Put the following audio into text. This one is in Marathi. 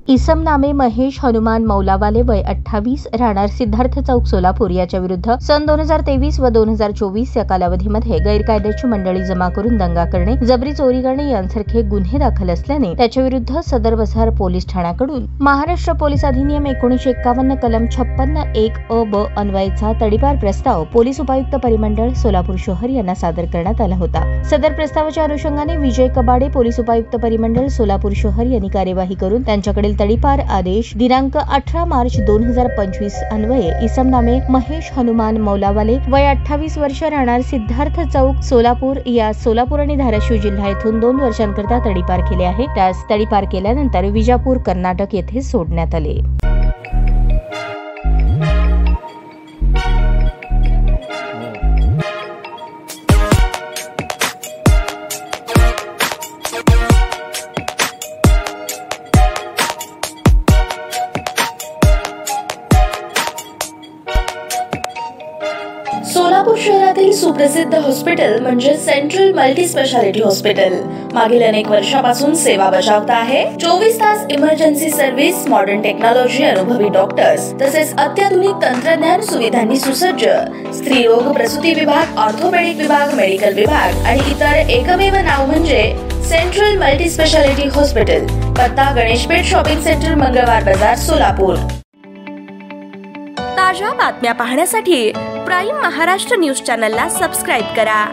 इसम नामे महेश हनुमान मौलावाले वय 28 राहणार सिद्धार्थ चौक सोलापूर याच्या विरुद्ध सन 2023 व 2024 या कालावधीमध्ये गैरकायद्याची मंडळी जमा करून दंगा करणे, जबरी चोरी करणे यांसारखे गुन्हे दाखल असल्याने त्याच्या विरुद्ध सदर बसार पोलीस ठाण्याकडून महाराष्ट्र पोलीस अधिनियम 1951 कलम 56(1)(अ)(ब) अन्वयचा तडीपार प्रस्ताव पोलीस उपायुक्त परिमंडळ सोलापूर शहर यांना सादर करण्यात आला होता। सदर प्रस्तावाच्या अनुषंगाने विजय कबाडे पोलीस उपायुक्त परिमंडळ सोलापूर शहर यांनी कार्यवाही करून त्यांच्याकडील तडीपार आदेश दिनांक 18 मार्च 2025 अन्वये इसम नामे महेश हनुमान मौलावाले वय 28 वर्ष राहणार सिद्धार्थ चौक सोलापूर या सोलापूर आणि धाराशिव जिल्हा येथून 2 वर्षांकरता तडीपार केले आहे। त्यास तडीपार केल्यानंतर विजापूर कर्नाटक येथे सोडण्यात आले। सोलापूर शहरातील सुप्रसिद्ध हॉस्पिटल म्हणजे सेंट्रल मल्टी स्पेशालिटी हॉस्पिटल मागील अनेक वर्षापासून सेवा बजावत आहे। 24 तास इमर्जन्सी सर्व्हिस, मॉडर्न टेक्नॉलॉजी, अनुभवी डॉक्टर्स तसेच अत्याधुनिक तंत्रज्ञान सुविधांनी सुसज्ज स्त्रीरोग प्रसूती विभाग, ऑर्थोपेडिक विभाग, मेडिकल विभाग आणि इतर एकमेव नाव म्हणजे सेंट्रल मल्टी स्पेशालिटी हॉस्पिटल। पत्ता गणेशपेठ शॉपिंग सेंटर, मंगळवार बाजार, सोलापूर। ताज्या बातम्या पाहण्यासाठी प्राईम महाराष्ट्र न्यूज चॅनलला सबस्क्राईब करा।